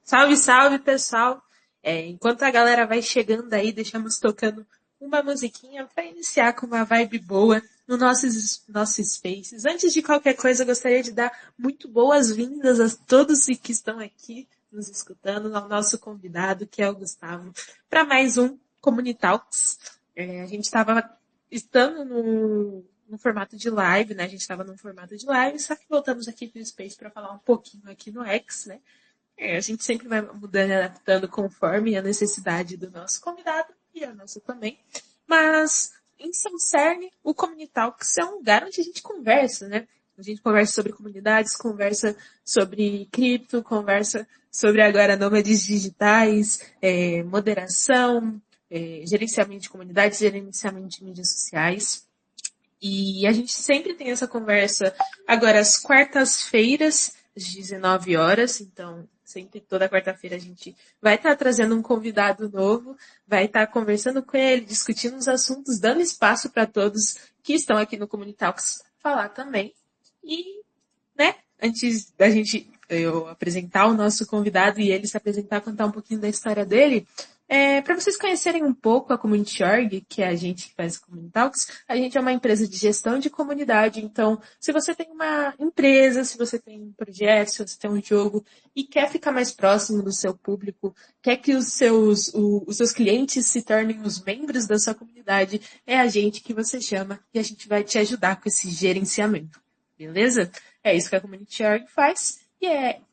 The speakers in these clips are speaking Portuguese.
Salve, salve, pessoal! Enquanto a galera vai chegando aí, deixamos tocando uma musiquinha para iniciar com uma vibe boa no nossos spaces. Antes de qualquer coisa, eu gostaria de dar muito boas-vindas a todos que estão aqui nos escutando, ao nosso convidado, que é o Gustavo, para mais um Comunitalks. A gente estava estando no formato de live, né? A gente estava num formato de live, só que voltamos aqui para o Space para falar um pouquinho aqui no X, né? A gente sempre vai mudando e adaptando conforme a necessidade do nosso convidado e a nossa também. Mas, em seu cerne, o Communitalks é um lugar onde a gente conversa, né? A gente conversa sobre comunidades, conversa sobre cripto, conversa sobre agora nômades digitais, moderação, gerenciamento de comunidades, gerenciamento de mídias sociais. E a gente sempre tem essa conversa agora às quartas-feiras, às 19 horas. Então, sempre toda quarta-feira a gente vai estar trazendo um convidado novo, vai estar conversando com ele, discutindo os assuntos, dando espaço para todos que estão aqui no Comunitalks falar também. E, né, antes da gente eu apresentar o nosso convidado e ele se apresentar, contar um pouquinho da história dele, para vocês conhecerem um pouco a Community.org, que é a gente que faz a Communitalks, a gente é uma empresa de gestão de comunidade. Então, se você tem uma empresa, se você tem um projeto, se você tem um jogo e quer ficar mais próximo do seu público, quer que os seus clientes se tornem os membros da sua comunidade, é a gente que você chama e a gente vai te ajudar com esse gerenciamento. Beleza? É isso que a Community.org faz. E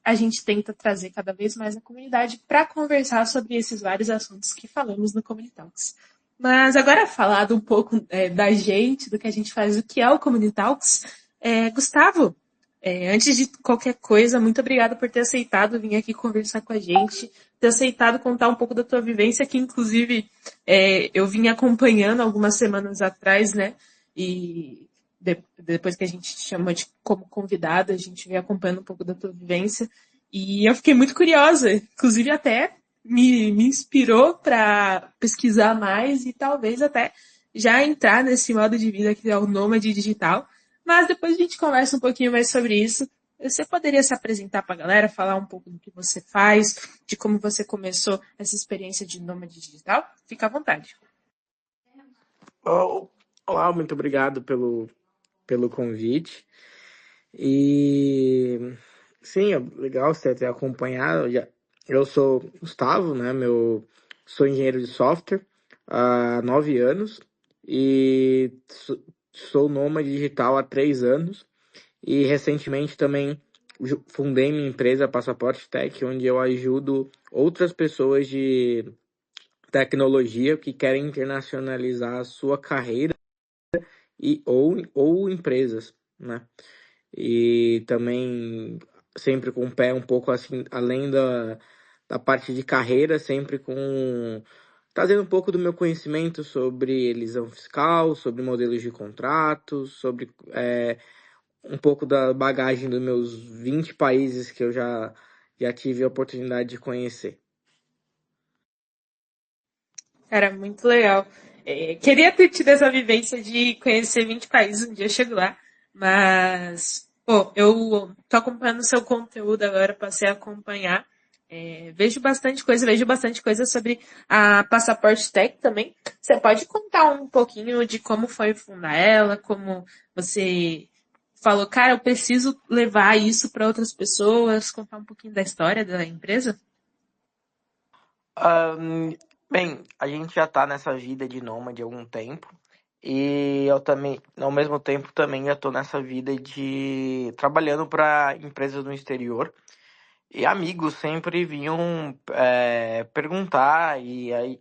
a gente tenta trazer cada vez mais a comunidade para conversar sobre esses vários assuntos que falamos no Communitalks. Mas agora falado um pouco da gente, do que a gente faz, o que é o Communitalks, Gustavo, antes de qualquer coisa, muito obrigada por ter aceitado vir aqui conversar com a gente, ter aceitado contar um pouco da tua vivência, que inclusive eu vim acompanhando algumas semanas atrás, né? E depois que a gente te chamou como convidada, a gente veio acompanhando um pouco da tua vivência. E eu fiquei muito curiosa, inclusive até me inspirou para pesquisar mais e talvez até já entrar nesse modo de vida que é o nômade digital. Mas depois a gente conversa um pouquinho mais sobre isso. Você poderia se apresentar para a galera, falar um pouco do que você faz, de como você começou essa experiência de nômade digital? Fica à vontade. Olá, muito obrigado pelo convite. E sim, é legal você ter acompanhado. Eu sou Gustavo, né? Sou engenheiro de software há 9 anos e sou nômade digital há 3 anos. E recentemente também fundei minha empresa Passaporte Tech, onde eu ajudo outras pessoas de tecnologia que querem internacionalizar a sua carreira ou empresas, né? E também sempre com o pé um pouco assim, além da parte de carreira, sempre trazendo um pouco do meu conhecimento sobre elisão fiscal, sobre modelos de contratos, sobre um pouco da bagagem dos meus 20 países que eu já tive a oportunidade de conhecer. Cara, muito legal. Queria ter tido essa vivência de conhecer 20 países, um dia eu chego lá, mas, pô, eu tô acompanhando o seu conteúdo agora, passei a acompanhar. Vejo bastante coisa sobre a Passaporte Tech também. Você pode contar um pouquinho de como foi fundar ela, como você falou, cara, eu preciso levar isso para outras pessoas, contar um pouquinho da história da empresa? Bem, a gente já tá nessa vida de nômade há algum tempo. E eu também, ao mesmo tempo, também já tô nessa vida de trabalhando para empresas no exterior. E amigos sempre vinham perguntar, e aí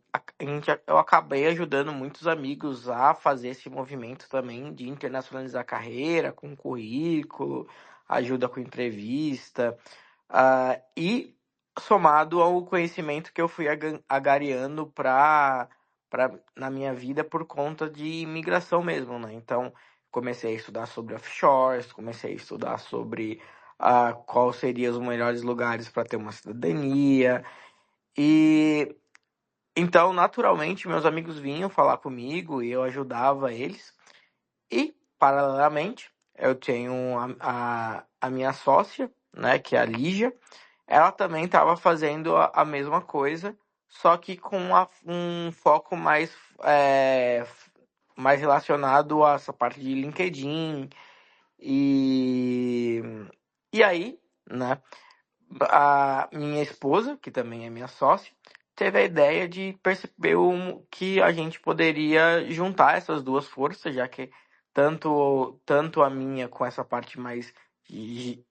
eu acabei ajudando muitos amigos a fazer esse movimento também de internacionalizar a carreira, com currículo, ajuda com entrevista, e somado ao conhecimento que eu fui agariando na minha vida por conta de imigração mesmo, né? Então, comecei a estudar sobre offshores, comecei a estudar sobre qual seriam os melhores lugares para ter uma cidadania. E então, naturalmente, meus amigos vinham falar comigo e eu ajudava eles. E, paralelamente, eu tenho a minha sócia, né, que é a Lígia. ela também estava fazendo a mesma coisa, só que com um foco é, mais relacionado a essa parte de LinkedIn e, e aí, né? A minha esposa, que também é minha sócia, teve a ideia de perceber que a gente poderia juntar essas duas forças, já que tanto a minha com essa parte mais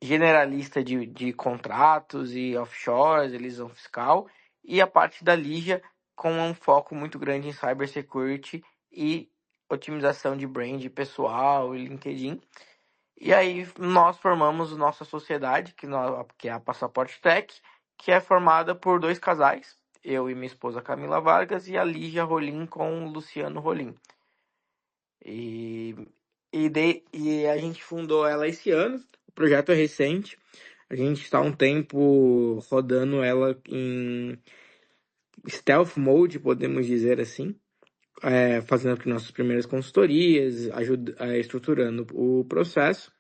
generalista de contratos e offshores, elisão fiscal, e a parte da Lígia com um foco muito grande em cybersecurity e otimização de brand pessoal e LinkedIn. E aí nós formamos nossa sociedade, que é a Passaporte Tech, que é formada por dois casais, eu e minha esposa Camila Vargas e a Lígia Rolim com o Luciano Rolim. E, e a gente fundou ela esse ano, o projeto é recente, a gente está há um tempo rodando ela em stealth mode, podemos dizer assim, fazendo aqui nossas primeiras consultorias, estruturando o processo.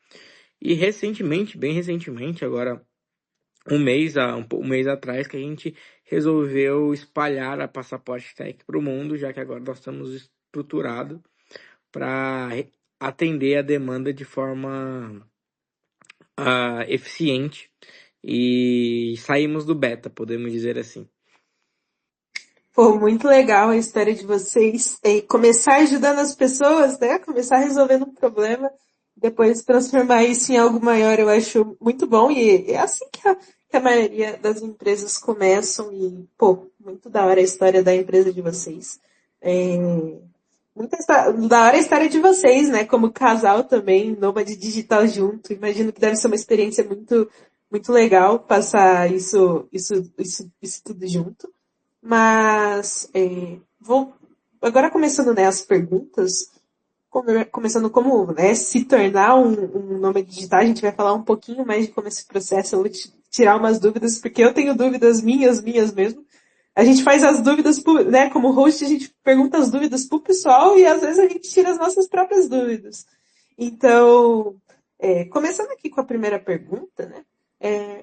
E recentemente, bem recentemente, agora um mês atrás, que a gente resolveu espalhar a Passaporte Tech para o mundo, já que agora nós estamos estruturados para atender a demanda de forma eficiente e saímos do beta, podemos dizer assim. Pô, muito legal a história de vocês. E começar ajudando as pessoas, né? Começar resolvendo um problema, depois transformar isso em algo maior, eu acho muito bom. E é assim que a maioria das empresas começam. E, pô, muito da hora a história da empresa de vocês. É, da hora a história de vocês, né? Como casal também, nômade digital junto. Imagino que deve ser uma experiência muito legal passar isso tudo junto. Mas vou agora começando né, as perguntas, começando como né, se tornar um nome digital, a gente vai falar um pouquinho mais de como esse processo, eu vou tirar umas dúvidas, porque eu tenho dúvidas minhas mesmo. A gente faz as dúvidas, né, como host, a gente pergunta as dúvidas pro pessoal e às vezes a gente tira as nossas próprias dúvidas. Então, começando aqui com a primeira pergunta, né?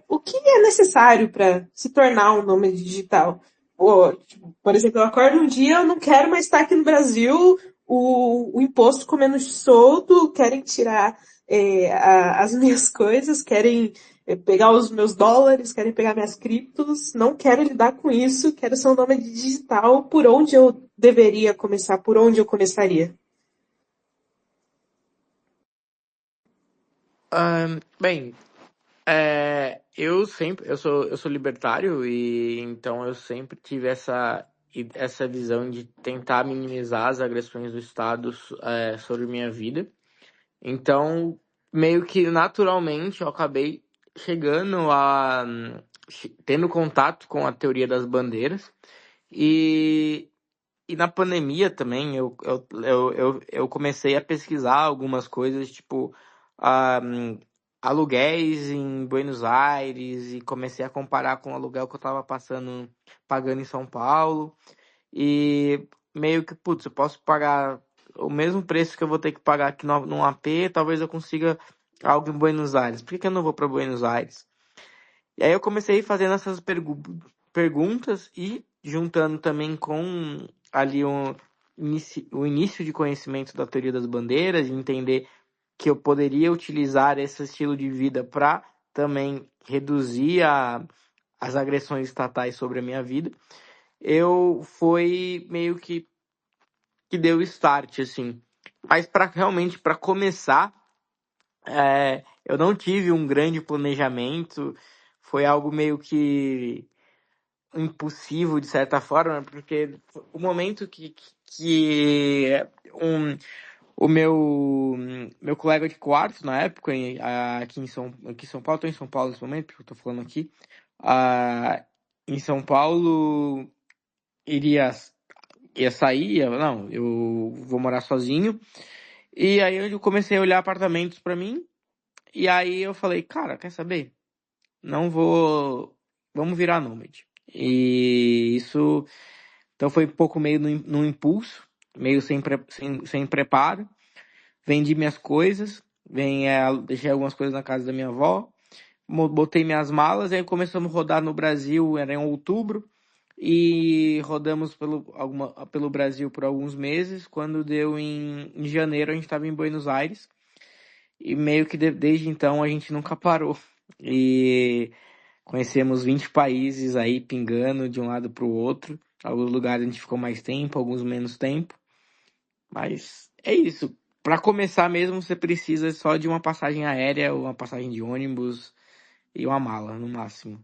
O que é necessário para se tornar um nome digital? Tipo, por exemplo, eu acordo um dia, eu não quero mais estar aqui no Brasil, o imposto comendo solto, querem tirar as minhas coisas, querem pegar os meus dólares, querem pegar minhas criptos, não quero lidar com isso, quero ser um nome digital, por onde eu deveria começar, por onde eu começaria? Bem, eu sou libertário e então eu sempre tive essa visão de tentar minimizar as agressões do Estado sobre minha vida. Então, meio que naturalmente eu acabei chegando tendo contato com a teoria das bandeiras e e na pandemia também eu comecei a pesquisar algumas coisas, tipo, aluguéis em Buenos Aires, e comecei a comparar com o aluguel que eu tava pagando em São Paulo. E meio que, putz, eu posso pagar o mesmo preço que eu vou ter que pagar aqui num AP, talvez eu consiga algo em Buenos Aires. Por que que eu não vou para Buenos Aires? E aí eu comecei fazendo essas perguntas e juntando também com ali o início de conhecimento da teoria das bandeiras, e entender que eu poderia utilizar esse estilo de vida para também reduzir as agressões estatais sobre a minha vida. Eu foi meio que deu start, assim. Mas realmente, para começar, eu não tive um grande planejamento, foi algo meio que impulsivo de certa forma, porque o momento que um, o meu colega de quarto na época, aqui em São Paulo, estou em São Paulo nesse momento, porque eu estou falando aqui, em São Paulo iria, ia sair, não, eu vou morar sozinho, e aí eu comecei a olhar apartamentos para mim, e aí eu falei, cara, quer saber? Não vou. Vamos virar nômade. E isso. Então foi um pouco meio no impulso, meio sem preparo. Vendi minhas coisas, deixei algumas coisas na casa da minha avó, botei minhas malas, aí começamos a rodar no Brasil, era em outubro, e rodamos pelo Brasil por alguns meses. Quando deu em janeiro, a gente estava em Buenos Aires, e meio que desde então a gente nunca parou. E conhecemos 20 países aí pingando de um lado para o outro. Alguns lugares a gente ficou mais tempo, alguns menos tempo. Mas é isso. Para começar mesmo, você precisa só de uma passagem aérea ou uma passagem de ônibus e uma mala, no máximo.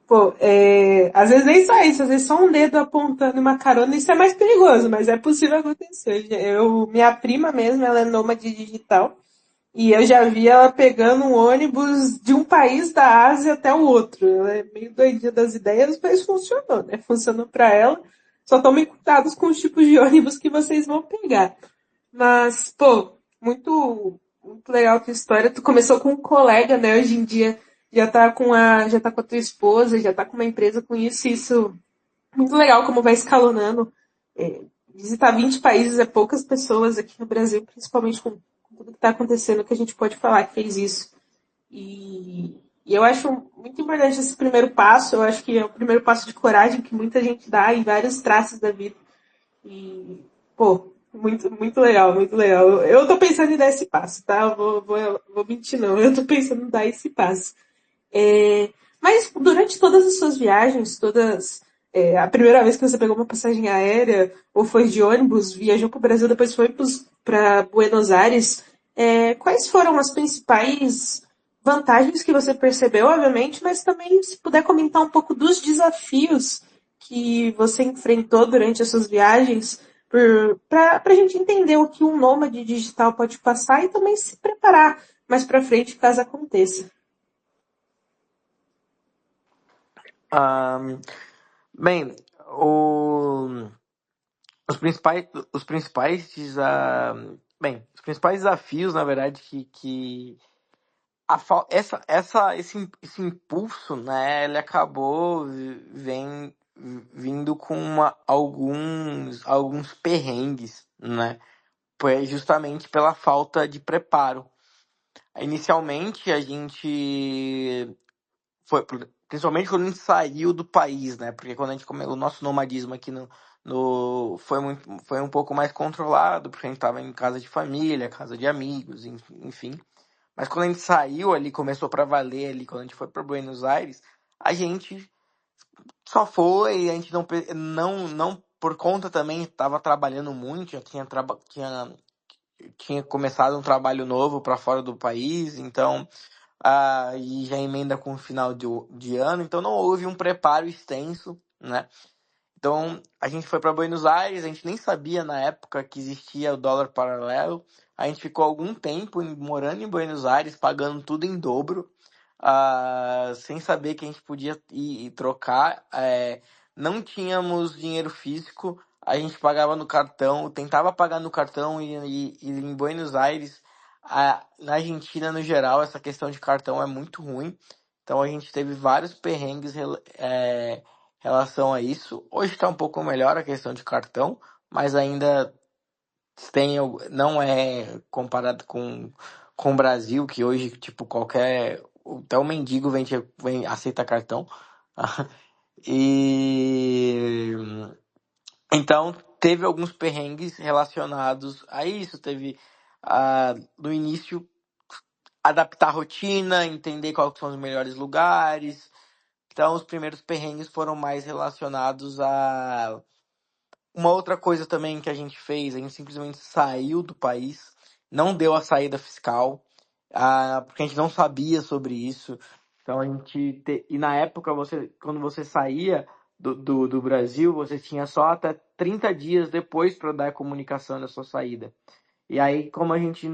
Pô, às vezes nem só isso, às vezes só um dedo apontando uma carona, isso é mais perigoso, mas é possível acontecer. Minha prima mesmo, ela é nômade digital, e eu já vi ela pegando um ônibus de um país da Ásia até o outro. Ela é meio doidinha das ideias, mas funcionou, né? Funcionou pra ela. Só tomem cuidados com os tipos de ônibus que vocês vão pegar. Mas, pô, muito legal a tua história. Tu começou com um colega, né? Hoje em dia já tá com a tua esposa, já tá com uma empresa com isso, e isso muito legal como vai escalonando. É, visitar 20 países é poucas pessoas aqui no Brasil, principalmente com tudo que está acontecendo, que a gente pode falar que fez isso. E eu acho muito importante esse primeiro passo. Eu acho que é o primeiro passo de coragem que muita gente dá em vários traços da vida. E, pô, muito legal, muito legal. Eu tô pensando em dar esse passo, tá? Vou mentir, não. Eu tô pensando em dar esse passo. É, mas durante todas as suas viagens, a primeira vez que você pegou uma passagem aérea ou foi de ônibus, viajou para o Brasil, depois foi para Buenos Aires, quais foram as principais vantagens que você percebeu, obviamente, mas também se puder comentar um pouco dos desafios que você enfrentou durante as suas viagens, para a gente entender o que um nômade digital pode passar e também se preparar mais para frente caso aconteça. Ahn, bem, o, os principais, os principais desafios, na verdade, que esse impulso, né, ele acabou vindo com alguns perrengues, né, justamente pela falta de preparo. Inicialmente, a gente principalmente quando a gente saiu do país, né? Porque quando a gente o nosso nomadismo aqui foi um pouco mais controlado, porque a gente estava em casa de família, casa de amigos, enfim. Mas quando a gente saiu ali, começou para valer ali, quando a gente foi para Buenos Aires, a gente só foi, a gente não por conta também estava trabalhando muito, já tinha começado um trabalho novo para fora do país, então e já emenda com o final de ano, então não houve um preparo extenso, né? Então a gente foi para Buenos Aires, a gente nem sabia na época que existia o dólar paralelo, a gente ficou algum tempo morando em Buenos Aires, pagando tudo em dobro, sem saber que a gente podia ir trocar, não tínhamos dinheiro físico, a gente pagava no cartão, tentava pagar no cartão e em Buenos Aires, na Argentina no geral, essa questão de cartão é muito ruim, então a gente teve vários perrengues em relação a isso. Hoje está um pouco melhor a questão de cartão, mas ainda não é comparado com o Brasil, que hoje, tipo, até o mendigo aceita cartão. E então teve alguns perrengues relacionados a isso. Teve no início adaptar a rotina, entender quais são os melhores lugares. Então os primeiros perrengues foram mais relacionados a uma outra coisa também que a gente fez, a gente simplesmente saiu do país, não deu a saída fiscal, porque a gente não sabia sobre isso. Então e na época quando você saía do Brasil, você tinha só até 30 dias depois para dar a comunicação da sua saída. E aí, como a gente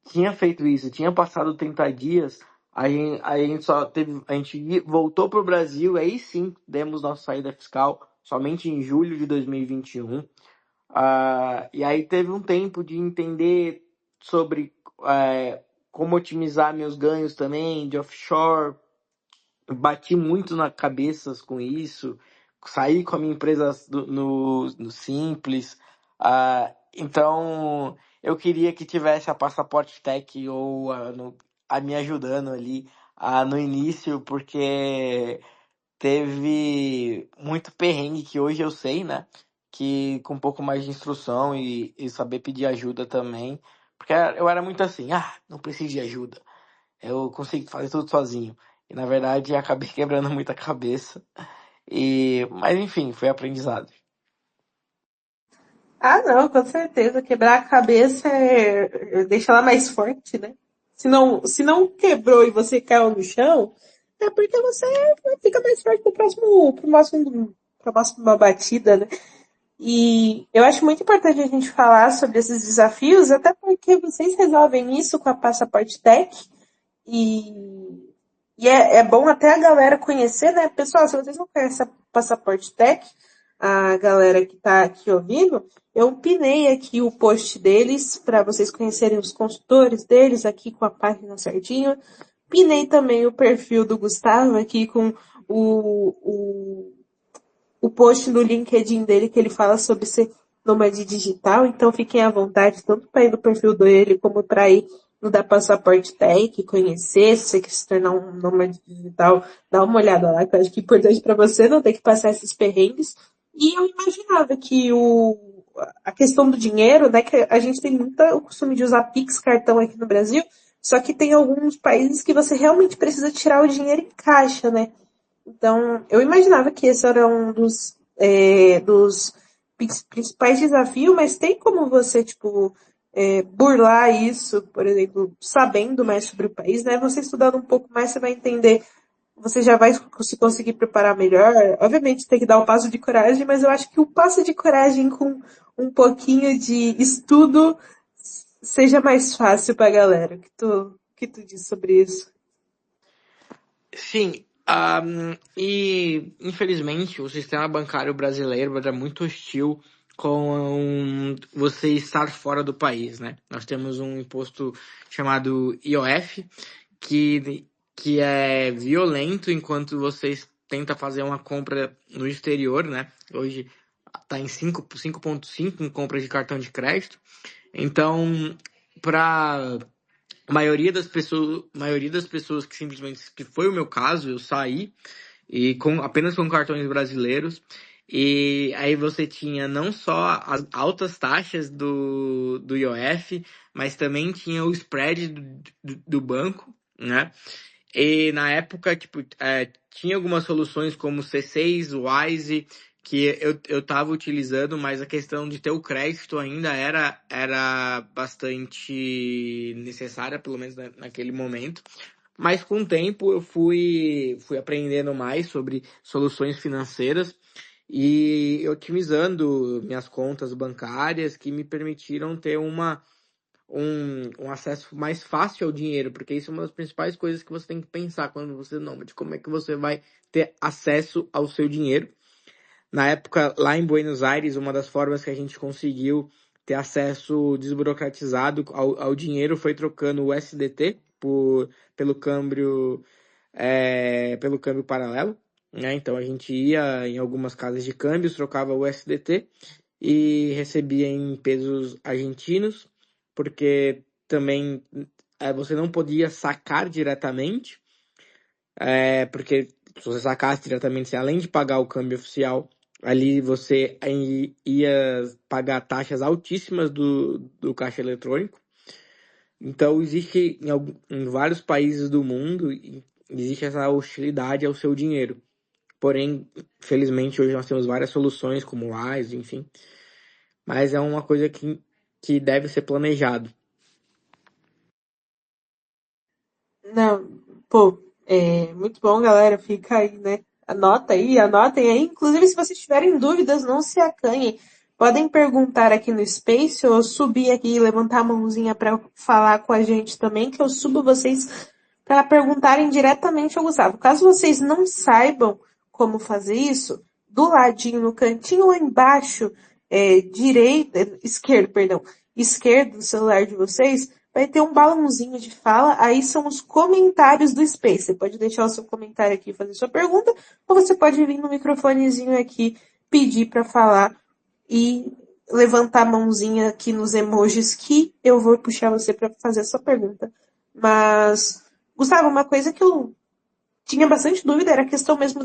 tinha feito isso, tinha passado 30 dias, a gente só teve, a gente voltou para o Brasil, aí sim demos nossa saída fiscal somente em julho de 2021. E aí teve um tempo de entender sobre como otimizar meus ganhos também de offshore. Bati muito na cabeça com isso, saí com a minha empresa no Simples. Então eu queria que tivesse a Passaporte Tech ou a me ajudando ali no início, porque teve muito perrengue que hoje eu sei, né? Que com um pouco mais de instrução e saber pedir ajuda também. Porque eu era muito assim, não preciso de ajuda. Eu consigo fazer tudo sozinho. E na verdade acabei quebrando muita cabeça. Mas enfim, foi aprendizado. Ah, não, com certeza. Quebrar a cabeça deixa ela mais forte, né? Se não quebrou e você caiu no chão, é porque você fica mais forte pra próxima batida, né? E eu acho muito importante a gente falar sobre esses desafios, até porque vocês resolvem isso com a Passaporte Tech. E é bom até a galera conhecer, né? Pessoal, se vocês não conhecem a Passaporte Tech, a galera que tá aqui ouvindo, eu pinei aqui o post deles para vocês conhecerem os consultores deles aqui com a página certinho. Pinei também o perfil do Gustavo aqui com o, o, o post no LinkedIn dele que ele fala sobre ser nômade digital. Então fiquem à vontade, tanto para ir no perfil dele como para ir no da Passaporte Tech, conhecer, se você quer se tornar um nômade digital, dá uma olhada lá, que eu acho que é importante para você não ter que passar esses perrengues. E eu imaginava que a questão do dinheiro, né, que a gente tem muito o costume de usar Pix cartão aqui no Brasil, só que tem alguns países que você realmente precisa tirar o dinheiro em caixa, né? Então, eu imaginava que esse era um dos principais desafios, mas tem como você, tipo, burlar isso, por exemplo, sabendo mais sobre o país, né? Você estudando um pouco mais, você vai entender, você já vai se conseguir preparar melhor. Obviamente tem que dar o passo de coragem, mas eu acho que o passo de coragem com um pouquinho de estudo seja mais fácil pra galera. O que tu diz sobre isso? Sim, e infelizmente o sistema bancário brasileiro era muito hostil com você estar fora do país, né? Nós temos um imposto chamado IOF, que é violento enquanto você tenta fazer uma compra no exterior, né? Hoje está em 5,5 em compras de cartão de crédito. Então, para maioria das pessoas que simplesmente, que foi o meu caso, eu saí e apenas com cartões brasileiros. E aí você tinha não só as altas taxas do IOF, mas também tinha o spread do banco, né? E na época, tipo, tinha algumas soluções como C6, Wise, que eu tava utilizando, mas a questão de ter o crédito ainda era bastante necessária, pelo menos naquele momento. Mas com o tempo eu fui aprendendo mais sobre soluções financeiras e otimizando minhas contas bancárias que me permitiram ter um acesso mais fácil ao dinheiro, porque isso é uma das principais coisas que você tem que pensar quando você é nômade, como é que você vai ter acesso ao seu dinheiro. Na época, lá em Buenos Aires, uma das formas que a gente conseguiu ter acesso desburocratizado ao dinheiro foi trocando o SDT pelo câmbio paralelo, né? Então a gente ia em algumas casas de câmbios, trocava o SDT e recebia em pesos argentinos, porque também você não podia sacar diretamente, porque se você sacasse diretamente, você, além de pagar o câmbio oficial, ali você ia pagar taxas altíssimas do caixa eletrônico. Então existe em vários países do mundo, existe essa hostilidade ao seu dinheiro. Porém, felizmente hoje nós temos várias soluções como o Wise, enfim. Mas é uma coisa que deve ser planejado. Não, pô, muito bom, galera. Fica aí, né? Anota aí, anotem aí. Inclusive, se vocês tiverem dúvidas, não se acanhem. Podem perguntar aqui no Space ou subir aqui e levantar a mãozinha para falar com a gente também, que eu subo vocês para perguntarem diretamente ao Gustavo. Caso vocês não saibam como fazer isso, do ladinho, no cantinho lá embaixo, esquerdo, perdão, esquerdo do celular de vocês, vai ter um balãozinho de fala, aí são os comentários do Space. Você pode deixar o seu comentário aqui e fazer sua pergunta, ou você pode vir no microfonezinho aqui, pedir para falar e levantar a mãozinha aqui nos emojis que eu vou puxar você para fazer essa pergunta. Mas, Gustavo, uma coisa que eu tinha bastante dúvida era a questão mesmo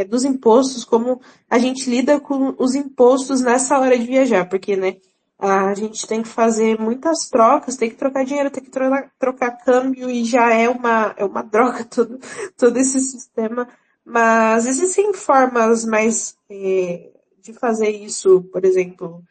dos impostos, como a gente lida com os impostos nessa hora de viajar, porque, né, a gente tem que fazer muitas trocas, tem que trocar dinheiro, tem que trocar câmbio e já é uma droga todo esse sistema. Mas existem formas mais de fazer isso, por exemplo,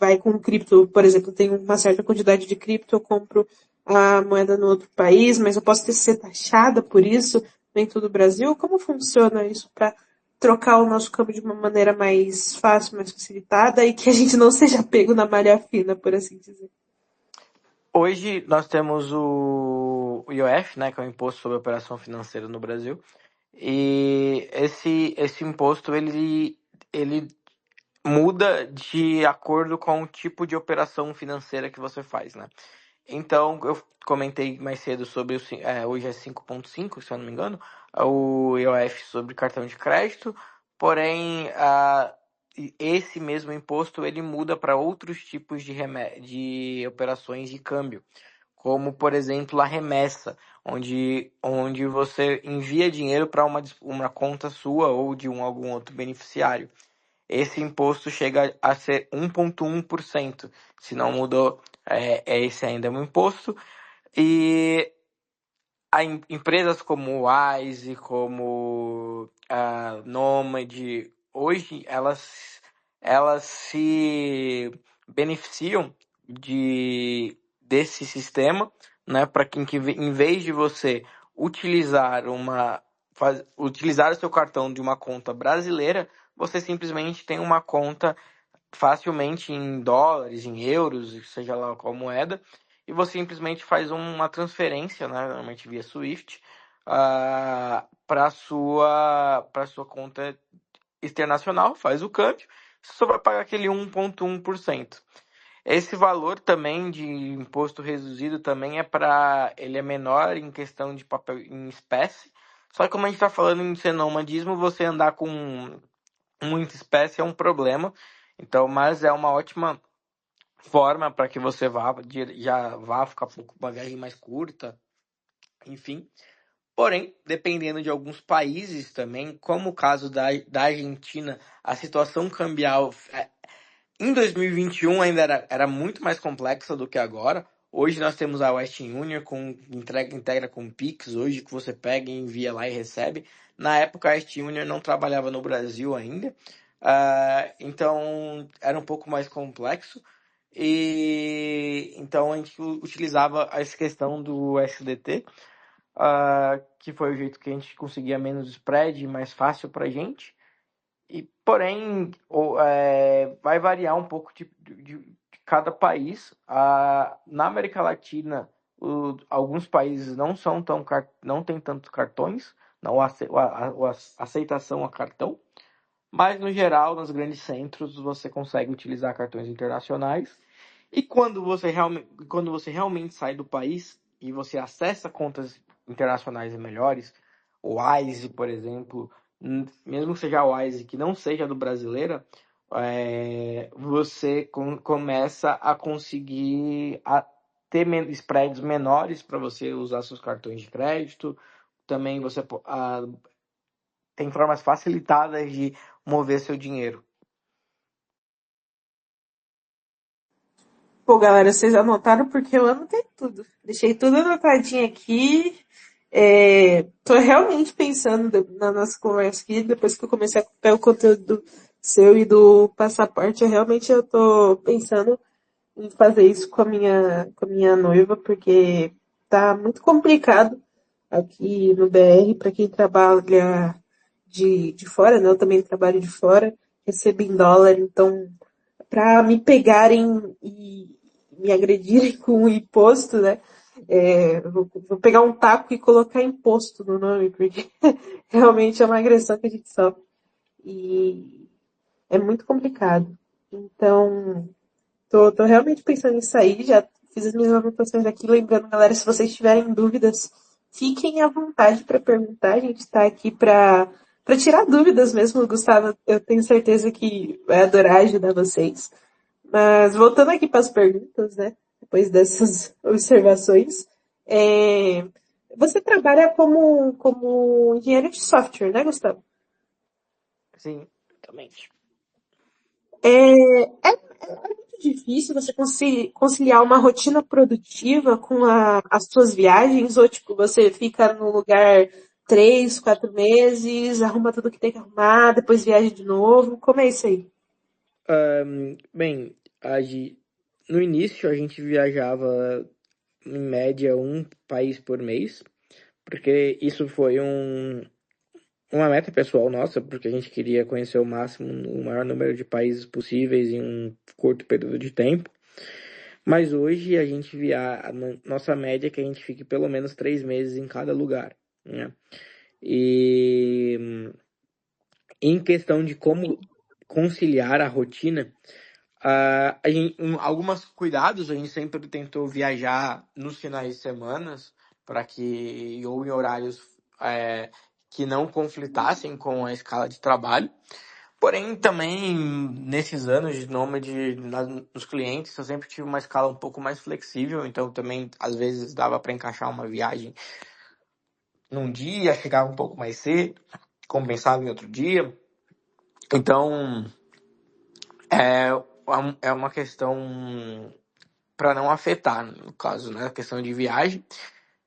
vai com cripto, por exemplo, tem uma certa quantidade de cripto, eu compro a moeda no outro país, mas eu posso ser taxada por isso dentro do Brasil. Como funciona isso para trocar o nosso câmbio de uma maneira mais fácil, mais facilitada e que a gente não seja pego na malha fina, por assim dizer? Hoje nós temos o IOF, né, que é o Imposto sobre Operação Financeira no Brasil. E esse imposto ele muda de acordo com o tipo de operação financeira que você faz, né? Então, eu comentei mais cedo sobre hoje é 5.5, se eu não me engano, o IOF sobre cartão de crédito, porém, esse mesmo imposto ele muda para outros tipos de operações de câmbio, como, por exemplo, a remessa, onde você envia dinheiro para uma conta sua ou de algum outro beneficiário. Esse imposto chega a ser 1,1%. Se não mudou, esse ainda é um imposto. E empresas como Wise, como a Nomad, hoje elas se beneficiam desse sistema, né, para que em vez de você utilizar o seu cartão de uma conta brasileira, você simplesmente tem uma conta facilmente em dólares, em euros, seja lá qual moeda, e você simplesmente faz uma transferência, né, normalmente via Swift, para sua conta internacional, faz o câmbio, você só vai pagar aquele 1,1%. Esse valor também de imposto reduzido também ele é menor em questão de papel em espécie. Só que como a gente está falando em cenomadismo, você andar com muita espécie é um problema. Então, mas é uma ótima forma para que você já vá ficar com uma viagem mais curta, enfim. Porém, dependendo de alguns países também, como o caso da Argentina, a situação cambial em 2021 ainda era muito mais complexa do que agora. Hoje nós temos a Western Union integra com o Pix, hoje que você pega e envia lá e recebe. Na época a Western Union não trabalhava no Brasil ainda, então era um pouco mais complexo. E então a gente utilizava essa questão do SDT, que foi o jeito que a gente conseguia menos spread, mais fácil para a gente. Porém, vai variar um pouco de cada país. Na América Latina, alguns países não têm tantos cartões, não aceitação a cartão, mas no geral, nos grandes centros, você consegue utilizar cartões internacionais. E quando você realmente sai do país e você acessa contas internacionais melhores, o Wise, por exemplo, mesmo que seja a Wise que não seja do brasileira, você começa a conseguir ter spreads menores para você usar seus cartões de crédito. Também você tem formas facilitadas de mover seu dinheiro. Pô, galera, vocês anotaram porque eu anotei tudo. Deixei tudo anotadinho aqui. Tô realmente pensando na nossa conversa aqui, depois que eu comecei a acompanhar o conteúdo seu e do passaporte, eu tô pensando em fazer isso com a minha noiva, porque tá muito complicado aqui no BR para quem trabalha de fora, né? Eu também trabalho de fora, recebo em dólar, então para me pegarem e me agredirem com o imposto, né? Vou pegar um taco e colocar imposto no nome, porque realmente é uma agressão que a gente sofre. E é muito complicado. Então, tô realmente pensando em sair, já fiz as minhas anotações aqui, lembrando, galera, se vocês tiverem dúvidas, fiquem à vontade para perguntar, a gente está aqui para para tirar dúvidas mesmo, Gustavo. Eu tenho certeza que vai adorar ajudar vocês. Mas voltando aqui para as perguntas, né? Depois dessas observações, é, você trabalha como engenheiro de software, né, Gustavo? Sim, exatamente. É muito difícil você conciliar uma rotina produtiva com as suas viagens, ou tipo, você fica no lugar 3, 4 meses, arruma tudo que tem que arrumar, depois viaja de novo. Como é isso aí? Bem, no início a gente viajava em média um país por mês, porque isso foi uma meta pessoal nossa, porque a gente queria conhecer o maior número de países possíveis em um curto período de tempo. Mas hoje a gente nossa média é que a gente fique pelo menos 3 meses em cada lugar, né? E em questão de como conciliar a rotina, alguns cuidados, a gente sempre tentou viajar nos finais de semana para que, ou em horários que não conflitassem com a escala de trabalho. Porém, também, nesses anos de nômade nos clientes, eu sempre tive uma escala um pouco mais flexível, então também, às vezes, dava para encaixar uma viagem num dia, chegava um pouco mais cedo, compensava em outro dia. Então, é, é uma questão para não afetar, no caso, né, a questão de viagem.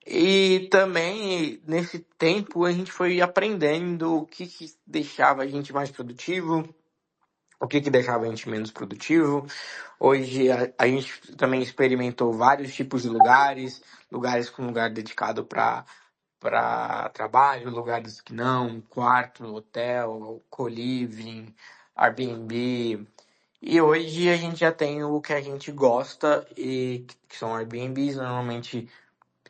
E também, nesse tempo, a gente foi aprendendo o que deixava a gente mais produtivo, o que deixava a gente menos produtivo. Hoje a gente também experimentou vários tipos de lugares com lugar dedicado para trabalho, lugares que não, quarto, hotel, co-living, Airbnb. E hoje a gente já tem o que a gente gosta e que são Airbnbs normalmente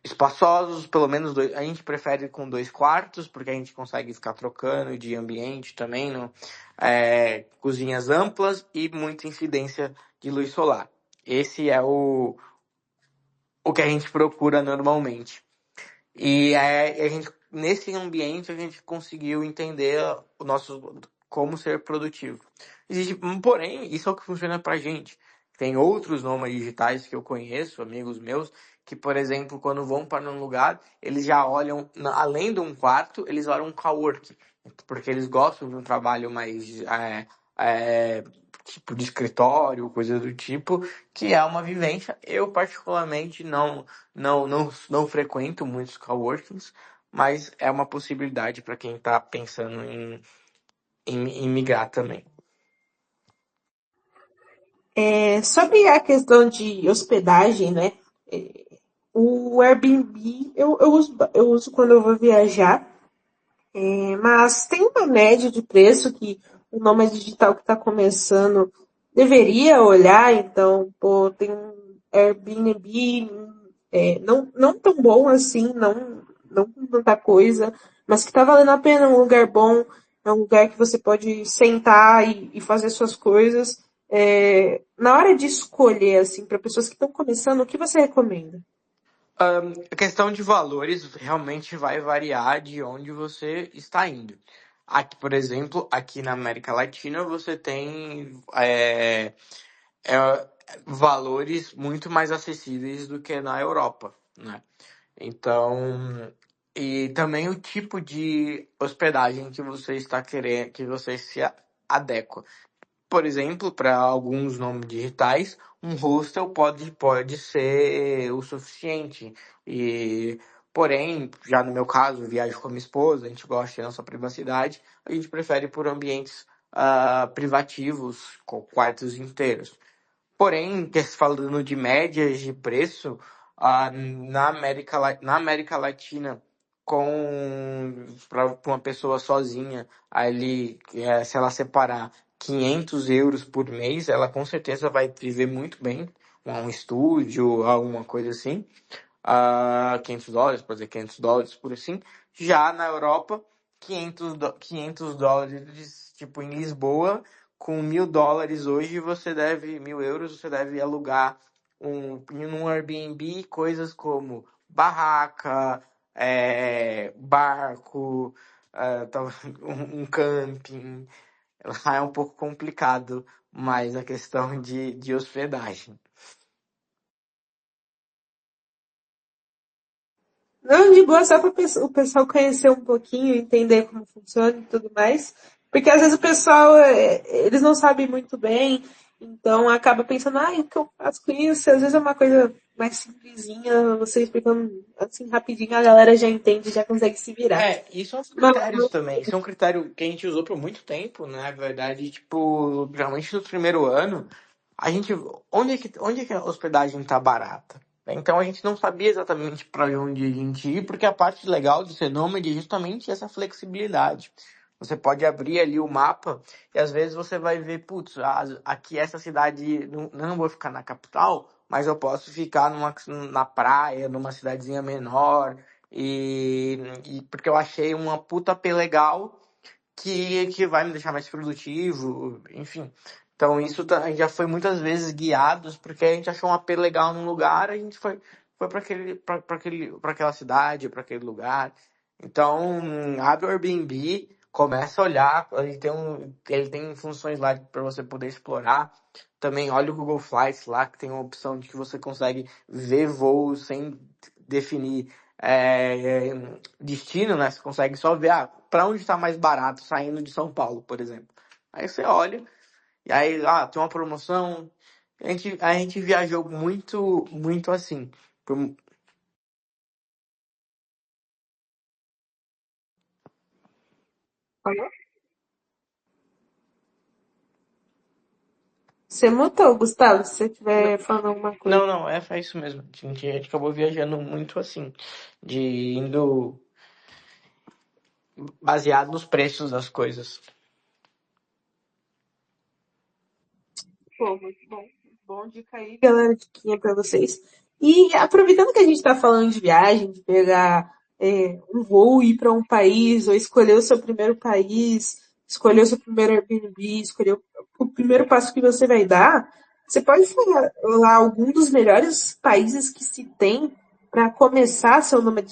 espaçosos, pelo menos dois. A gente prefere com 2 quartos, porque a gente consegue ficar trocando de ambiente também, cozinhas amplas e muita incidência de luz solar. Esse é o que a gente procura normalmente. E a gente, nesse ambiente a gente conseguiu entender o nosso como ser produtivo. Existe, porém, isso é o que funciona pra gente. Tem outros nômades digitais que eu conheço, amigos meus, que, por exemplo, quando vão para um lugar, eles já olham, além de um quarto, eles olham um coworking, porque eles gostam de um trabalho mais é, tipo de escritório, coisa do tipo, que é uma vivência. Eu particularmente não frequento muitos coworkings, mas é uma possibilidade para quem está pensando em migrar também. Sobre a questão de hospedagem, né? O Airbnb eu uso quando eu vou viajar, mas tem uma média de preço que o nômade digital que está começando deveria olhar. Então, pô, tem um Airbnb não tão bom assim, não com tanta coisa, mas que está valendo a pena, um lugar bom, é um lugar que você pode sentar e fazer suas coisas. Na hora de escolher, assim, para pessoas que estão começando, o que você recomenda? A questão de valores realmente vai variar de onde você está indo. Aqui, por exemplo, aqui na América Latina, você tem é, valores muito mais acessíveis do que na Europa, né? Então, e também o tipo de hospedagem que você está querendo, que você se adequa. Por exemplo, para alguns nomes digitais, um hostel pode ser o suficiente. E, porém, já no meu caso, viajo com a minha esposa, a gente gosta da nossa privacidade, a gente prefere por ambientes privativos, com quartos inteiros. Porém, falando de médias de preço, na América Latina, para uma pessoa sozinha, ali, se ela separar 500 euros por mês, ela com certeza vai viver muito bem, um estúdio, alguma coisa assim. $500, por dizer $500 por assim. Já na Europa, 500 dólares, tipo em Lisboa, com $1.000 hoje, você deve, 1.000 euros, você deve alugar em um Airbnb coisas como barraca, barco. um camping. Lá é um pouco complicado, mas a questão de hospedagem. Não, de boa, só para o pessoal conhecer um pouquinho, entender como funciona e tudo mais. Porque às vezes o pessoal, eles não sabem muito bem, então acaba pensando, ah, o que eu faço com isso? Às vezes é uma coisa mais simplesinha, você explicando assim rapidinho, a galera já entende, já consegue se virar. E são os Mas, critérios também. Isso é um critério que a gente usou por muito tempo, né? Na verdade, tipo, geralmente no primeiro ano, a gente. Onde é que a hospedagem tá barata? Então a gente não sabia exatamente para onde a gente ir, porque a parte legal de ser nômade é justamente essa flexibilidade. Você pode abrir ali o mapa e às vezes você vai ver, putz, aqui essa cidade, não vou ficar na capital, mas eu posso ficar na praia, numa cidadezinha menor, e porque eu achei uma puta AP legal que vai me deixar mais produtivo, enfim. Então isso a gente já foi muitas vezes guiados porque a gente achou um AP legal num lugar, a gente foi para aquela cidade, para aquele lugar. Então, abre o Airbnb, começa a olhar, ele tem funções lá para você poder explorar. Também olha o Google Flights lá, que tem uma opção de que você consegue ver voos sem definir destino, né? Você consegue só ver, para onde está mais barato saindo de São Paulo, por exemplo. Aí você olha, e aí, tem uma promoção. A gente viajou muito, muito assim. Por- você mutou, Gustavo, se você Não, estiver falando alguma coisa. não, não, é isso mesmo. A gente acabou viajando muito assim, de indo baseado nos preços das coisas. Pô, muito bom. Bom dica aí, galera, diquinha pra vocês. E aproveitando que a gente tá falando de viagem, de pegar um voo e ir para um país, ou escolher o seu primeiro país, escolher o seu primeiro Airbnb, escolher o primeiro passo que você vai dar, você pode falar lá algum dos melhores países que se tem para começar seu nome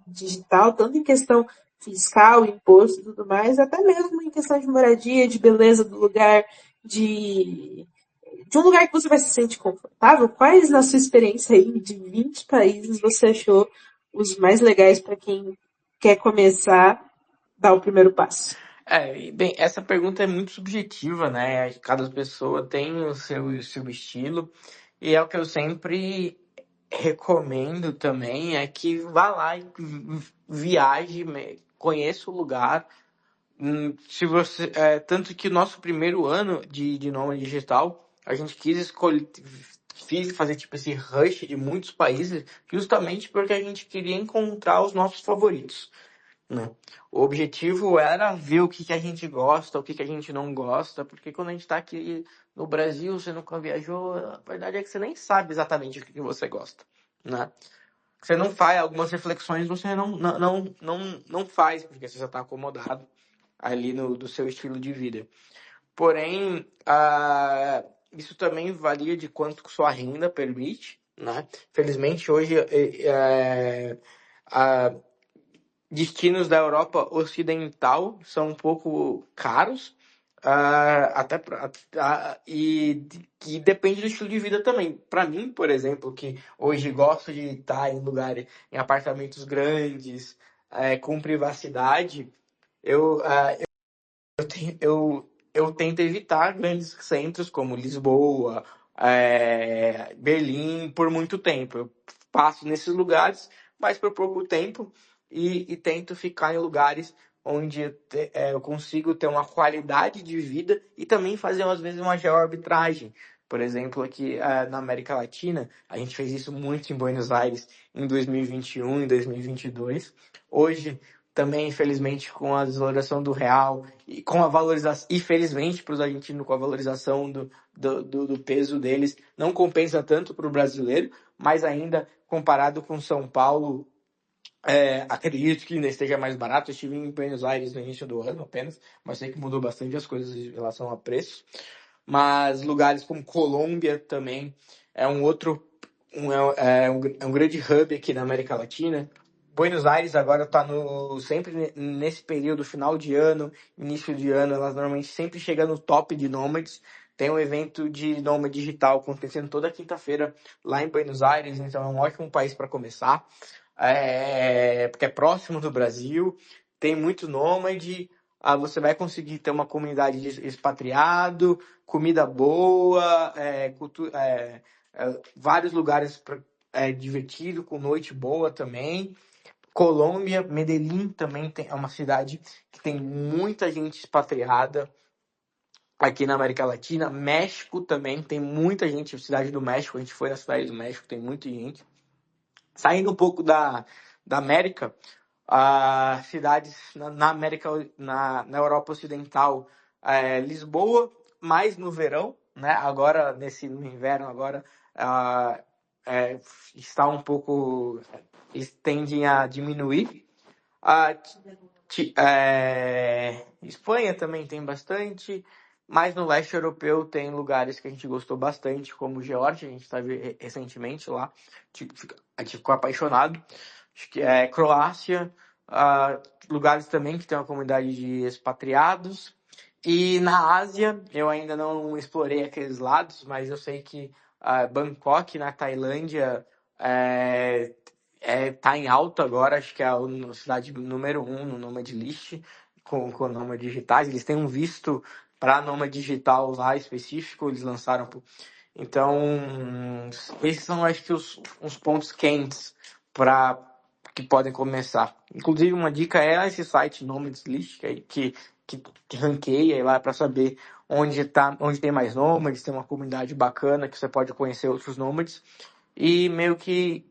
digital, tanto em questão fiscal, imposto e tudo mais, até mesmo em questão de moradia, de beleza do lugar, de um lugar que você vai se sentir confortável, quais na sua experiência aí de 20 países você achou os mais legais para quem quer começar a dar o primeiro passo? E bem, essa pergunta é muito subjetiva, né? Cada pessoa tem o seu estilo, e é o que eu sempre recomendo também, é que vá lá e viaje, conheça o lugar. Se você, tanto que o nosso primeiro ano de nômade digital, a gente quis escolher, fazer tipo esse rush de muitos países, justamente porque a gente queria encontrar os nossos favoritos, né? O objetivo era ver o que a gente gosta, o que a gente não gosta, porque quando a gente está aqui no Brasil, você nunca viajou, a verdade é que você nem sabe exatamente o que você gosta, né? Você não faz algumas reflexões, você não faz, porque você já está acomodado ali do seu estilo de vida. Porém, isso também varia de quanto sua renda permite, né? Felizmente, hoje, a destinos da Europa Ocidental são um pouco caros, e depende do estilo de vida também. Para mim, por exemplo, que hoje gosto de estar em lugares, em apartamentos grandes, com privacidade, eu, eu tento evitar grandes centros como Lisboa, Berlim, por muito tempo. Eu passo nesses lugares, mas por pouco tempo, e tento ficar em lugares onde eu consigo ter uma qualidade de vida e também fazer, às vezes, uma geoarbitragem. Por exemplo, aqui na América Latina, a gente fez isso muito em Buenos Aires em 2021 e 2022. Hoje, também, infelizmente, com a desvalorização do real e com a valorização, infelizmente para os argentinos, com a valorização do peso deles, não compensa tanto para o brasileiro, mas ainda comparado com São Paulo, acredito que ainda esteja mais barato. Eu estive em Buenos Aires no início do ano apenas, mas sei que mudou bastante as coisas em relação a preço. Mas lugares como Colômbia também é um outro, é um grande hub aqui na América Latina. Buenos Aires agora está no sempre nesse período final de ano, início de ano, elas normalmente sempre chegam no top de nômades. Tem um evento de nômade digital acontecendo toda quinta-feira lá em Buenos Aires, então é um ótimo país para começar. Porque é próximo do Brasil, tem muito nômade, você vai conseguir ter uma comunidade de expatriado, comida boa, vários lugares divertido, com noite boa também. Colômbia, Medellín também é uma cidade que tem muita gente expatriada aqui na América Latina. México também tem muita gente, cidade do México, a gente foi na cidade do México, tem muita gente. Saindo um pouco da América, cidades na América, na Europa Ocidental, Lisboa, mais no verão, né? Agora, no inverno, agora ah, está um pouco, tendem a diminuir. A Espanha também tem bastante, mas no leste europeu tem lugares que a gente gostou bastante, como Geórgia, a gente esteve recentemente lá, a gente ficou apaixonado. Acho que é Croácia, lugares também que tem uma comunidade de expatriados. E na Ásia, eu ainda não explorei aqueles lados, mas eu sei que Bangkok, na Tailândia, é, tá em alta agora, acho que é a cidade número 1 no Nômade List, com nômades digitais. Eles têm um visto para nômade digital lá específico, eles lançaram. Então, esses são, acho que, os pontos quentes para que podem começar. Inclusive, uma dica é esse site Nomads List, que ranqueia lá para saber onde tem mais nômades, tem uma comunidade bacana que você pode conhecer outros nômades e meio que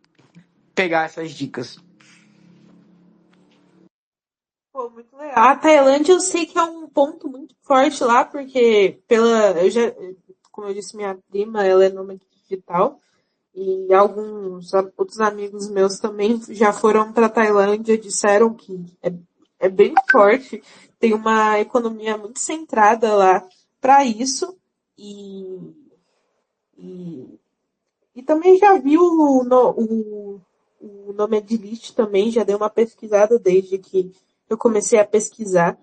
pegar essas dicas. Pô, muito legal. A Tailândia eu sei que é um ponto muito forte lá, porque como eu disse, minha prima, ela é nômade digital. E alguns outros amigos meus também já foram para Tailândia, disseram que é bem forte, tem uma economia muito centrada lá para isso. E, e, e também já vi o Nomad List também, já dei uma pesquisada desde que eu comecei a pesquisar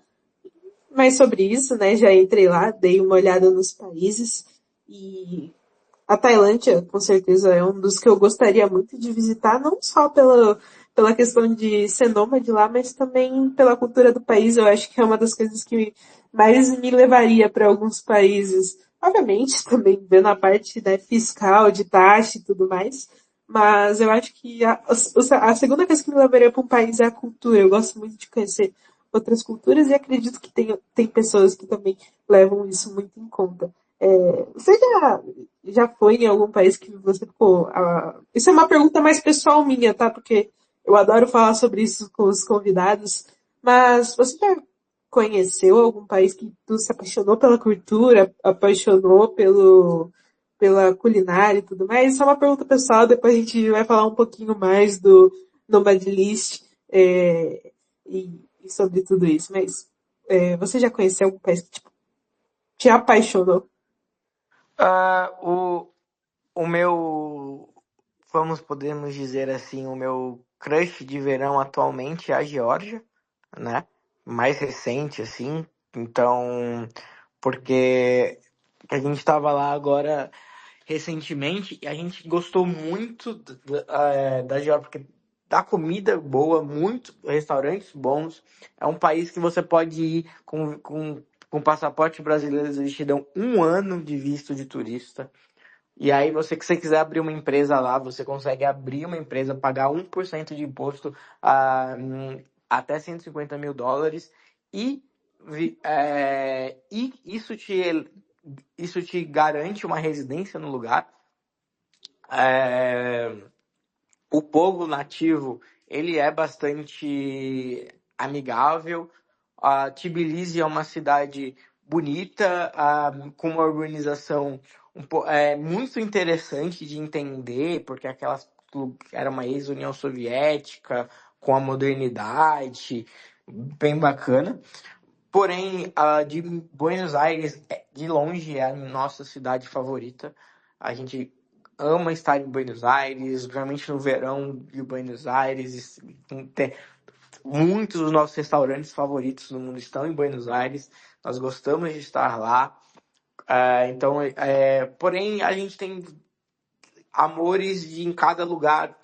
mais sobre isso, né? Já entrei lá, dei uma olhada nos países e a Tailândia, com certeza, é um dos que eu gostaria muito de visitar, não só pela questão de ser nômade lá, mas também pela cultura do país. Eu acho que é uma das coisas que mais me levaria para alguns países. Obviamente, também vendo a parte, né, fiscal, de taxa e tudo mais. Mas eu acho que a segunda coisa que me levaria para um país é a cultura. Eu gosto muito de conhecer outras culturas e acredito que tem pessoas que também levam isso muito em conta. Você já foi em algum país que você ficou. Isso é uma pergunta mais pessoal minha, tá? Porque eu adoro falar sobre isso com os convidados. Mas você já conheceu algum país que tu se apaixonou pela cultura, apaixonou pela culinária e tudo mais? Isso é uma pergunta pessoal, depois a gente vai falar um pouquinho mais do Nomad List e sobre tudo isso. Mas você já conheceu algum país que tipo, te apaixonou? O meu, podemos dizer assim, o meu crush de verão atualmente é a Geórgia, né? Mais recente, assim. Então, porque a gente estava lá agora recentemente e a gente gostou muito da Geórgia, porque dá comida boa, muito restaurantes bons. É um país que você pode ir com passaporte brasileiro, eles te dão 1 ano de visto de turista. E aí, que você quiser abrir uma empresa lá, você consegue abrir uma empresa, pagar 1% de imposto até US$ 150 mil e isso te garante uma residência no lugar. É, o povo nativo, ele é bastante amigável. Tbilisi é uma cidade bonita, com uma urbanização muito interessante de entender, porque era uma ex-União Soviética, com a modernidade, bem bacana. Porém, a de Buenos Aires, de longe, é a nossa cidade favorita. A gente ama estar em Buenos Aires, realmente no verão de Buenos Aires. Tem muitos dos nossos restaurantes favoritos no mundo estão em Buenos Aires. Nós gostamos de estar lá. Porém, a gente tem em cada lugar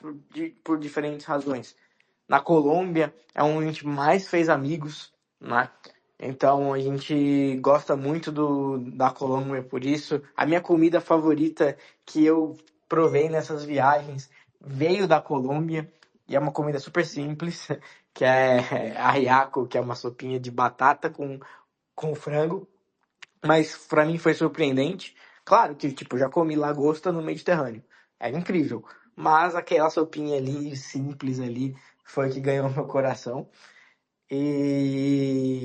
por diferentes razões. Na Colômbia é onde a gente mais fez amigos, né? Então a gente gosta muito da Colômbia por isso. A minha comida favorita que eu provei nessas viagens veio da Colômbia e é uma comida super simples, que é ajiaco, que é uma sopinha de batata com frango. Mas pra mim foi surpreendente. Claro que, tipo, já comi lagosta no Mediterrâneo. Era incrível. Mas aquela sopinha ali, simples ali, foi que ganhou meu coração. E...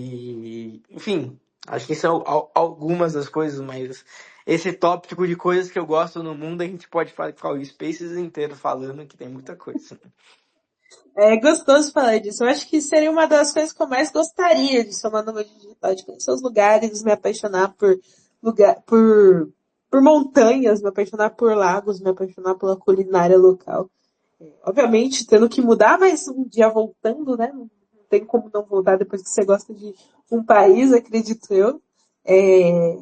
Enfim, acho que são algumas das coisas, mas esse tópico de coisas que eu gosto no mundo, a gente pode ficar o Spaces inteiro falando que tem muita coisa. É gostoso falar disso. Eu acho que seria uma das coisas que eu mais gostaria de ser uma nômade digital, de conhecer os lugares, me apaixonar por lugar, por montanhas, me apaixonar por lagos, me apaixonar pela culinária local. Obviamente, tendo que mudar, mas um dia voltando, né? Não tem como não voltar depois que você gosta de um país, acredito eu. É,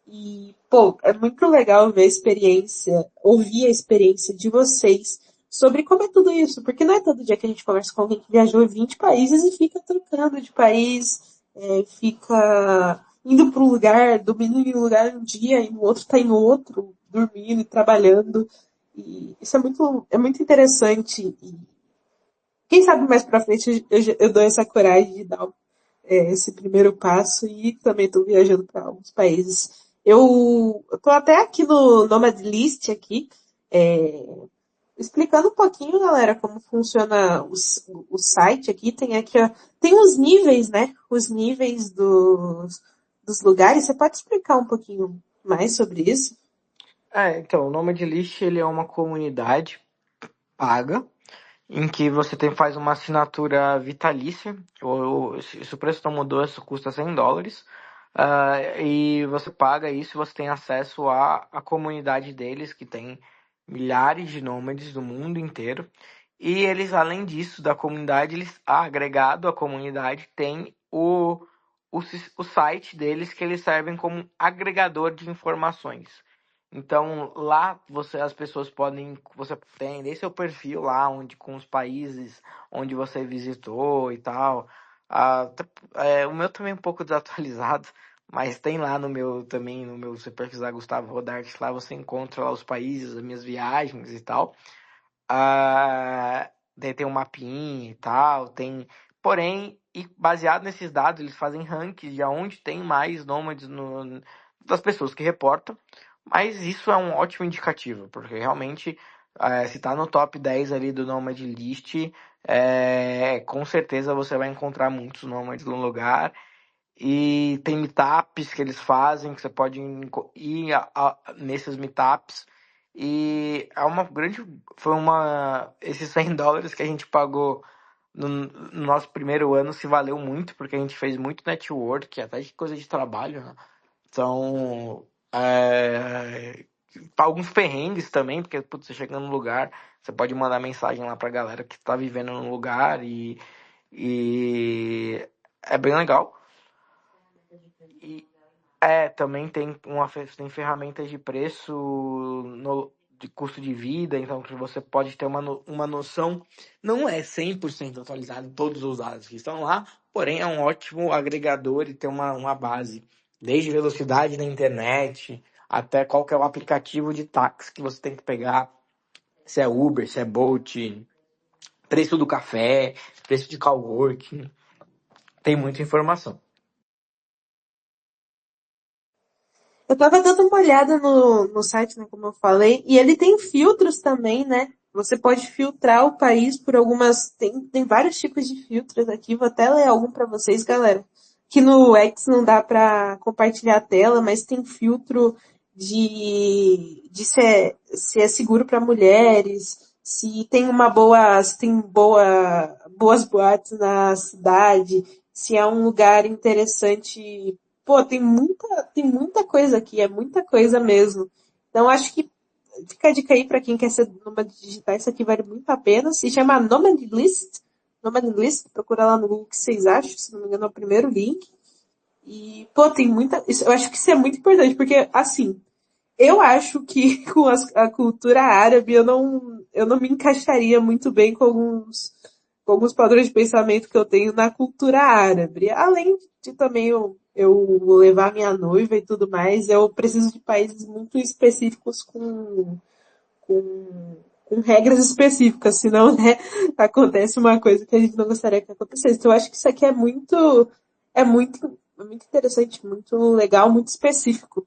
e, pô, é muito legal ver a experiência, ouvir a experiência de vocês sobre como é tudo isso, porque não é todo dia que a gente conversa com alguém que viajou em 20 países e fica trocando de país, fica indo para um lugar, dormindo em um lugar um dia e no outro tá em outro, dormindo e trabalhando. E isso é muito interessante. E quem sabe mais pra frente eu dou essa coragem de dar esse primeiro passo e também estou viajando para alguns países. Eu tô até aqui no Nomad List aqui, é, explicando um pouquinho, galera, como funciona o site aqui. Tem aqui, ó, tem os níveis, né? Os níveis dos lugares. Você pode explicar um pouquinho mais sobre isso? Então, o Nomad List, ele é uma comunidade paga, em que você faz uma assinatura vitalícia. Se o preço não mudou, isso custa US$ 100. E você paga isso e você tem acesso à comunidade deles, que tem milhares de nômades do mundo inteiro. E eles, além disso, da comunidade, agregado à comunidade, tem o site deles, que eles servem como agregador de informações. Então lá as pessoas você tem desde seu perfil lá, onde com os países onde você visitou e tal. O meu também é um pouco desatualizado, mas tem lá no meu também, no meu, se você pesquisar Gustavo Rodarte, lá você encontra lá os países, as minhas viagens e tal. Daí tem um mapinha e tal, porém, e baseado nesses dados, eles fazem rankings de onde tem mais nômades das pessoas que reportam. Mas isso é um ótimo indicativo, porque realmente, se tá no top 10 ali do Nomad List, com certeza você vai encontrar muitos nômades no lugar. E tem meetups que eles fazem, que você pode ir nesses meetups. E esses US$ 100 que a gente pagou no nosso primeiro ano se valeu muito, porque a gente fez muito network, até de coisa de trabalho, né? Então, alguns perrengues também, porque putz, você chega num lugar, você pode mandar mensagem lá pra galera que tá vivendo no lugar e é bem legal. E também tem ferramentas de preço de custo de vida, então que você pode ter uma noção. Não é 100% atualizado todos os dados que estão lá, porém é um ótimo agregador e tem uma base, desde velocidade da internet até qual que é o aplicativo de táxi que você tem que pegar, se é Uber, se é Bolt, preço do café, preço de coworking, tem muita informação. Eu tava dando uma olhada no site, né, como eu falei, e ele tem filtros também, né? Você pode filtrar o país por algumas. Tem vários tipos de filtros aqui, vou até ler algum para vocês, galera. Que no X não dá para compartilhar a tela, mas tem filtro de se é seguro para mulheres, se tem se tem boas boates na cidade, se é um lugar interessante. Pô, tem muita coisa aqui, é muita coisa mesmo. Então acho que fica a dica aí para quem quer ser nômade digital, isso aqui vale muito a pena. Se chama Nomad List. Nomad List, procura lá no Google o que vocês acham, se não me engano é o primeiro link. E, pô, tem muita. Eu acho que isso é muito importante, porque, assim, eu acho que com a cultura árabe eu não me encaixaria muito bem com alguns padrões de pensamento que eu tenho na cultura árabe. Além de também eu levar minha noiva e tudo mais, eu preciso de países muito específicos com regras específicas, senão, né, acontece uma coisa que a gente não gostaria que acontecesse. Então eu acho que isso aqui é muito interessante, muito legal, muito específico.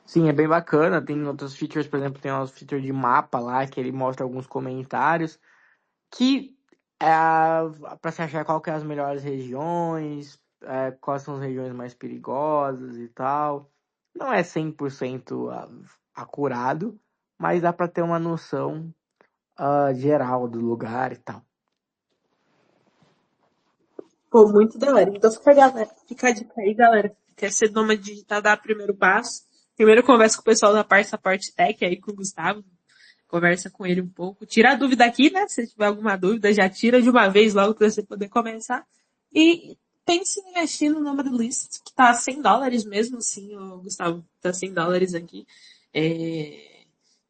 Sim, é bem bacana. Tem outros features, por exemplo, tem um feature de mapa lá que ele mostra alguns comentários que é para se achar qual que é as melhores regiões, quais são as regiões mais perigosas e tal. Não é 100% acurado, mas dá para ter uma noção geral do lugar e tal. Pô, muito da hora. Então fica a dica aí, galera. Quer ser nômade digital, dá o primeiro passo. Primeiro conversa com o pessoal da Passaporte Tech aí com o Gustavo. Conversa com ele um pouco. Tira a dúvida aqui, né? Se tiver alguma dúvida, já tira de uma vez logo para você poder começar. E pense em investir no Nomad List, que tá $100 mesmo, sim, Gustavo. Tá $100 aqui.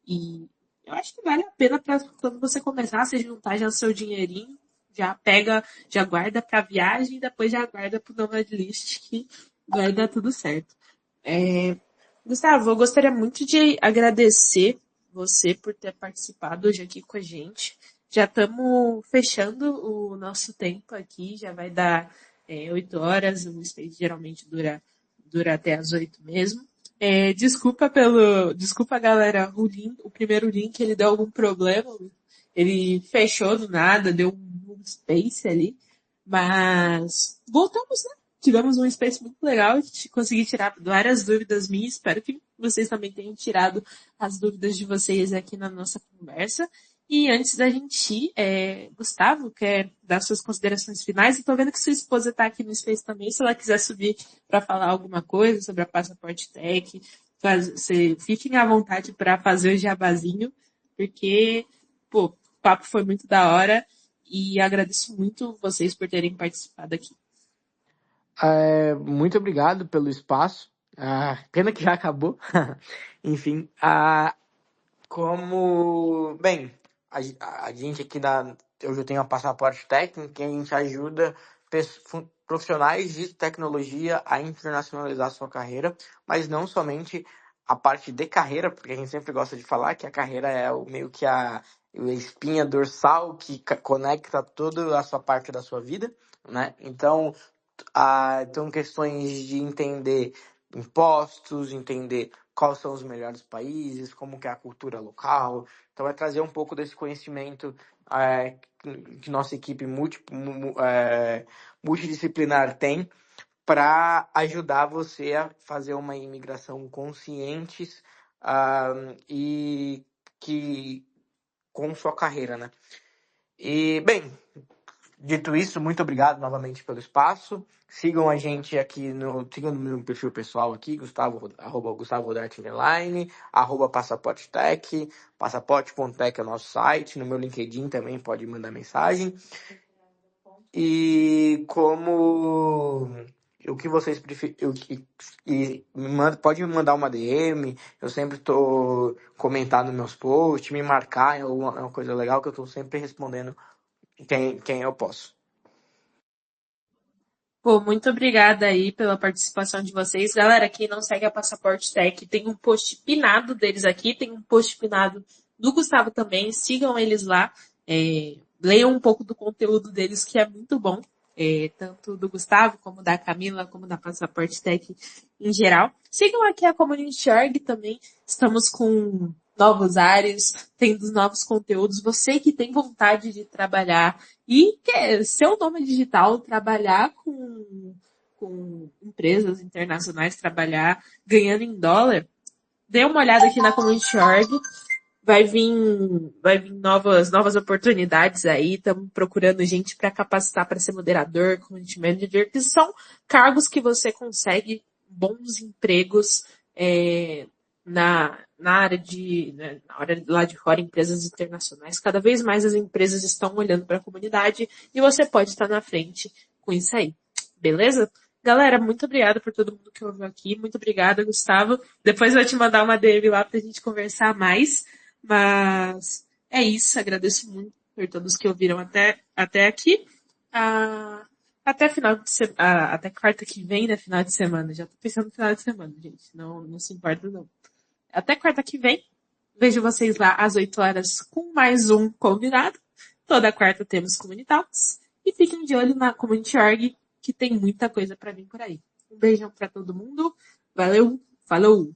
E eu acho que vale a pena para quando você começar a se juntar já o seu dinheirinho, já pega, já guarda para viagem e depois já guarda pro Nomad List, que vai dar tudo certo. Gustavo, eu gostaria muito de agradecer você por ter participado hoje aqui com a gente. Já estamos fechando o nosso tempo aqui, já vai dar 8 horas, o Space geralmente dura até as 8 mesmo. Desculpa galera, o primeiro link ele deu algum problema, ele fechou do nada, deu um space ali, mas voltamos, né? Tivemos um space muito legal, consegui tirar várias dúvidas minhas, espero que vocês também tenham tirado as dúvidas de vocês aqui na nossa conversa. E antes da gente ir, Gustavo, quer dar suas considerações finais? Eu tô vendo que sua esposa está aqui no Space também, se ela quiser subir para falar alguma coisa sobre a Passaporte Tech, fiquem à vontade para fazer o jabazinho, porque, pô, o papo foi muito da hora e agradeço muito vocês por terem participado aqui. Muito obrigado pelo espaço. Pena que já acabou. Enfim, bem, a gente aqui hoje eu tenho a Passaporte Técnico, e a gente ajuda profissionais de tecnologia a internacionalizar sua carreira, mas não somente a parte de carreira, porque a gente sempre gosta de falar que a carreira é meio que a espinha dorsal que conecta toda a sua parte da sua vida, né? Então, questões de entender impostos, entender quais são os melhores países, como que é a cultura local. Então, é trazer um pouco desse conhecimento que nossa equipe multidisciplinar tem para ajudar você a fazer uma imigração consciente e que com sua carreira, né? E, bem, dito isso, muito obrigado novamente pelo espaço. Sigam a gente aqui sigam no meu perfil pessoal aqui, Gustavo Rodarte Underline, Passaporte Tech, passaporte.tech é o nosso site, no meu LinkedIn também pode mandar mensagem. E o que vocês preferem, pode me mandar uma DM, eu sempre estou comentando nos meus posts, me marcar é uma coisa legal que eu estou sempre respondendo quem eu posso. Pô, muito obrigada aí pela participação de vocês. Galera, quem não segue a Passaporte Tech, tem um post pinado deles aqui, tem um post pinado do Gustavo também. Sigam eles lá. Leiam um pouco do conteúdo deles, que é muito bom. Tanto do Gustavo, como da Camila, como da Passaporte Tech em geral. Sigam aqui a Community Org também. Estamos com novos áreas, tendo novos conteúdos. Você que tem vontade de trabalhar e quer ser um nome digital, trabalhar com empresas internacionais, trabalhar ganhando em dólar, dê uma olhada aqui na Community Org. Vai vir novas oportunidades aí. Estamos procurando gente para capacitar para ser moderador, community manager, que são cargos que você consegue bons empregos na área né, na área lá de fora, empresas internacionais. Cada vez mais as empresas estão olhando para a comunidade e você pode estar na frente com isso aí. Beleza? Galera, muito obrigada por todo mundo que ouviu aqui. Muito obrigada, Gustavo. Depois eu vou te mandar uma DM lá pra gente conversar mais. Mas é isso. Agradeço muito por todos que ouviram até aqui. Ah, até final de até quarta que vem, né? Final de semana. Já tô pensando no final de semana, gente. Não se importa, não. Até quarta que vem. Vejo vocês lá às 8 horas com mais um convidado. Toda quarta temos Comunitalks. E fiquem de olho na Community.org, que tem muita coisa para vir por aí. Um beijão para todo mundo. Valeu, falou!